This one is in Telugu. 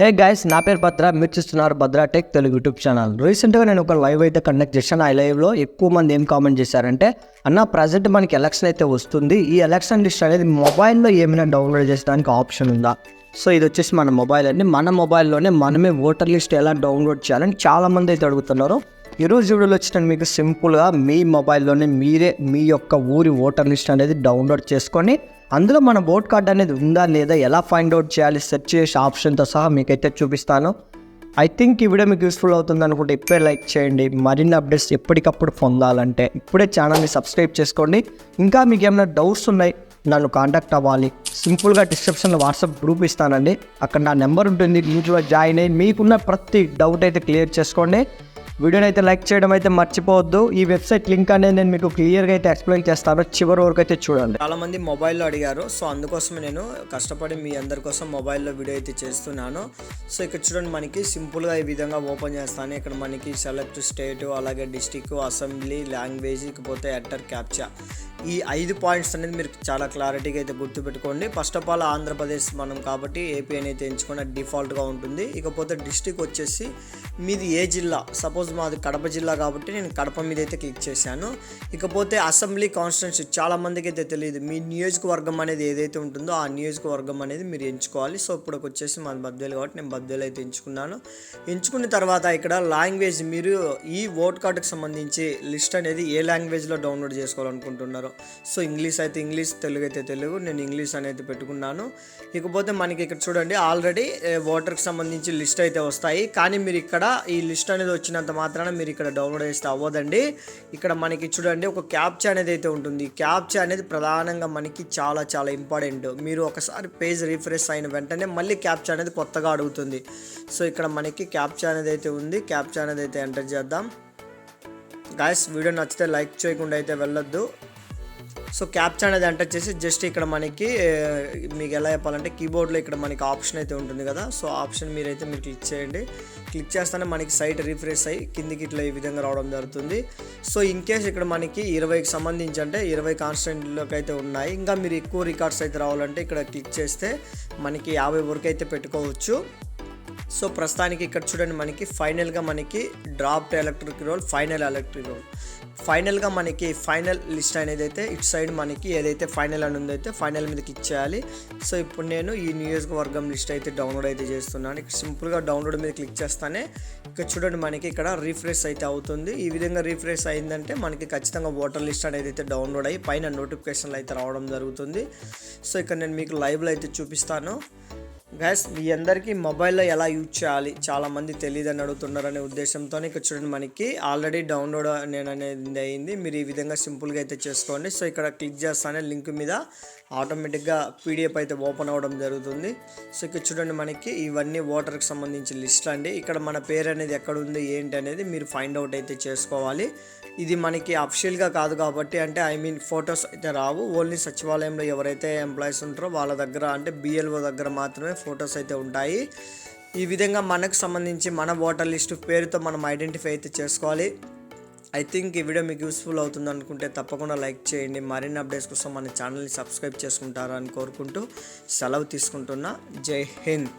హే గైస్, నా పేరు భద్ర. మీరు చూస్తున్నారు భద్ర టెక్ తెలుగు యూట్యూబ్ ఛానల్. రీసెంట్గా నేను ఒక లైవ్ అయితే కండక్ట్ చేశాను. ఆ లైవ్లో ఎక్కువ మంది ఏం కామెంట్ చేశారంటే, అన్న ప్రజెంట్ మనకి ఎలక్షన్ అయితే వస్తుంది, ఈ ఎలక్షన్ లిస్ట్ అనేది మొబైల్లో ఏమైనా డౌన్లోడ్ చేసడానికి ఆప్షన్ ఉందా? సో ఇది వచ్చేసి మన మొబైల్ అండి. మన మొబైల్లోనే మనమే ఓటర్ లిస్ట్ ఎలా డౌన్లోడ్ చేయాలని చాలామంది అయితే అడుగుతున్నారు. ఈరోజు వీడియోలో వచ్చిన మీకు సింపుల్గా మీ మొబైల్లోనే మీరే మీ యొక్క ఊరి ఓటర్ లిస్ట్ అనేది డౌన్లోడ్ చేసుకొని అందులో మన ఓట్ కార్డ్ అనేది ఉందా లేదా ఎలా ఫైండ్ అవుట్ చేయాలి సెర్చ్ చేసే ఆప్షన్తో సహా మీకైతే చూపిస్తాను. ఐ థింక్ ఈ వీడియో మీకు యూస్ఫుల్ అవుతుంది అనుకుంటే ఇప్పుడే లైక్ చేయండి. మరిన్ని అప్డేట్స్ ఎప్పటికప్పుడు పొందాలంటే ఇప్పుడే ఛానల్ని సబ్స్క్రైబ్ చేసుకోండి. ఇంకా మీకు ఏమైనా డౌట్స్ ఉన్నాయి, నన్ను కాంటాక్ట్ అవ్వాలి, సింపుల్గా డిస్క్రిప్షన్లో వాట్సాప్ గ్రూప్ ఇస్తానండి. అక్కడ నా నెంబర్ ఉంటుంది, గ్రూప్లో జాయిన్ అయ్యి మీకున్న ప్రతి డౌట్ అయితే క్లియర్ చేసుకోండి. వీడియోని అయితే లైక్ చేయడం అయితే మర్చిపోవద్దు. ఈ వెబ్సైట్ లింక్ అనేది నేను మీకు క్లియర్గా అయితే ఎక్స్ప్లెయిన్ చేస్తాను, చివరి వరకు అయితే చూడండి. చాలామంది మొబైల్లో అడిగారు, సో అందుకోసమే నేను కష్టపడి మీ అందరి కోసం మొబైల్లో వీడియో అయితే చేస్తున్నాను. సో ఇక్కడ చూడండి, మనకి సింపుల్గా ఈ విధంగా ఓపెన్ చేస్తాను. ఇక్కడ మనకి సెలెక్ట్ స్టేట్, అలాగే డిస్టిక్, అసెంబ్లీ, లాంగ్వేజ్, ఇకపోతే ఎంటర్ క్యాప్చా, ఈ 5 పాయింట్స్ అనేది మీరు చాలా క్లారిటీగా అయితే గుర్తుపెట్టుకోండి. ఫస్ట్ ఆఫ్ ఆల్ ఆంధ్రప్రదేశ్ మనం కాబట్టి ఏపీ అనేది ఎంచుకున్న డిఫాల్ట్గా ఉంటుంది. ఇకపోతే డిస్టిక్ వచ్చేసి మీది ఏ జిల్లా, సపోజ్ మాది కడప జిల్లా కాబట్టి నేను కడప మీద అయితే క్లిక్ చేశాను. ఇకపోతే అసెంబ్లీ కాన్స్టిట్యున్సీ, చాలామందికి అయితే తెలియదు, మీ నియోజకవర్గం అనేది ఏదైతే ఉంటుందో ఆ నియోజకవర్గం అనేది మీరు ఎంచుకోవాలి. సో ఇప్పుడు వచ్చేసి మాది బద్వేలు కాబట్టి నేను బద్వేలు అయితే ఎంచుకున్నాను. ఎంచుకున్న తర్వాత ఇక్కడ లాంగ్వేజ్, మీరు ఈ ఓట్ కార్డుకి సంబంధించి లిస్ట్ అనేది ఏ లాంగ్వేజ్లో డౌన్లోడ్ చేసుకోవాలనుకుంటున్నారు. సో ఇంగ్లీష్ అయితే ఇంగ్లీష్, తెలుగు అయితే తెలుగు, నేను ఇంగ్లీష్ అనేది పెట్టుకున్నాను. ఇకపోతే మనకి ఇక్కడ చూడండి, ఆల్రెడీ ఓటర్కి సంబంధించి లిస్ట్ అయితే వస్తాయి. కానీ మీరు ఇక్కడ ఈ లిస్ట్ అనేది వచ్చినంత మాత్రాన మీరు ఇక్కడ డౌన్లోడ్ చేస్తే అవ్వదండి. ఇక్కడ మనకి చూడండి ఒక క్యాప్చా అనేది అయితే ఉంటుంది. క్యాప్చా అనేది ప్రధానంగా మనకి చాలా చాలా ఇంపార్టెంట్. మీరు ఒకసారి పేజ్ రిఫ్రెష్ అయిన వెంటనే మళ్ళీ క్యాప్చా అనేది కొత్తగా అడుగుతుంది. సో ఇక్కడ మనకి క్యాప్చా అనేది అయితే ఉంది. క్యాప్చా అనేది అయితే ఎంటర్ చేద్దాం. గాయస్, వీడియో నచ్చితే లైక్ చేయకుండా అయితే వెళ్ళొద్దు. సో క్యాప్చా అనేది ఎంటర్ చేసి జస్ట్ ఇక్కడ మనకి మీకు ఎలా చెప్పాలంటే కీబోర్డ్లో ఇక్కడ మనకి ఆప్షన్ అయితే ఉంటుంది కదా, సో ఆప్షన్ మీరు క్లిక్ చేయండి. క్లిక్ చేస్తేనే మనకి సైట్ రిఫ్రెష్ అయ్యి కిందికి ఇట్లా ఈ విధంగా రావడం జరుగుతుంది. సో ఇన్ కేస్ ఇక్కడ మనకి 20కి సంబంధించి అంటే 20 కాన్స్టిట్యూయెంట్లోకి అయితే ఉన్నాయి. ఇంకా మీరు ఎక్కువ రికార్డ్స్ అయితే రావాలంటే ఇక్కడ క్లిక్ చేస్తే మనకి 50 వరకు అయితే పెట్టుకోవచ్చు. సో ప్రస్తుతానికి ఇక్కడ చూడండి, మనకి ఫైనల్గా మనకి dropped electric roll, final electric roll, ఫైనల్గా మనకి ఫైనల్ లిస్ట్ అనేది అయితే ఇటు సైడ్ మనకి ఏదైతే ఫైనల్ అని ఉందో అయితే ఫైనల్ మీద క్లిక్ చేయాలి. సో ఇప్పుడు నేను ఈ నియోజకవర్గం లిస్ట్ అయితే డౌన్లోడ్ అయితే చేస్తున్నాను. ఇక్కడ సింపుల్గా డౌన్లోడ్ మీద క్లిక్ చేస్తానే ఇక్కడ చూడండి మనకి ఇక్కడ రిఫ్రెష్ అయితే అవుతుంది. ఈ విధంగా రిఫ్రెష్ అయిందంటే మనకి ఖచ్చితంగా ఓటర్ లిస్ట్ అనేది అయితే డౌన్లోడ్ అయ్యి పైన నోటిఫికేషన్లు అయితే రావడం జరుగుతుంది. సో ఇక్కడ నేను మీకు లైవ్లో అయితే చూపిస్తాను. గైస్, మీ అందరికీ మొబైల్లో ఎలా యూజ్ చేయాలి చాలామంది తెలియదని అడుగుతున్నారనే ఉద్దేశంతో ఇక్కడ చూడండి, మనకి ఆల్రెడీ డౌన్లోడ్ నేను అనేది అయింది. మీరు ఈ విధంగా సింపుల్గా అయితే చేసుకోండి. సో ఇక్కడ క్లిక్ చేస్తానే లింక్ మీద ఆటోమేటిక్గా పీడిఎఫ్ అయితే ఓపెన్ అవ్వడం జరుగుతుంది. సో ఇక్కడ చూడండి, మనకి ఇవన్నీ ఓటర్కి సంబంధించి లిస్ట్ అండి. ఇక్కడ మన పేరు అనేది ఎక్కడ ఉంది ఏంటి అనేది మీరు ఫైండ్ అవుట్ అయితే చేసుకోవాలి. ఇది మనకి అఫిషియల్గా కాదు కాబట్టి, అంటే ఫొటోస్ అయితే రావు. ఓన్లీ సచివాలయంలో ఎవరైతే ఎంప్లాయీస్ ఉంటారో వాళ్ళ దగ్గర, అంటే బిఎల్ఓ దగ్గర మాత్రమే ఫొటోస్ అయితే ఉంటాయి. ఈ విధంగా మనకు సంబంధించి మన ఓటర్ లిస్ట్ పేరుతో మనం ఐడెంటిఫై అయితే చేసుకోవాలి. ఐ థింక్ ఈ వీడియో మీకు యూస్ఫుల్ అవుతుంది అనుకుంటే తప్పకుండా లైక్ చేయండి. మరిన్ని అప్డేట్స్ కోసం మన ఛానల్ని సబ్స్క్రైబ్ చేసుకుంటారని కోరుకుంటూ సెలవు తీసుకుంటున్నా. జై హింద్.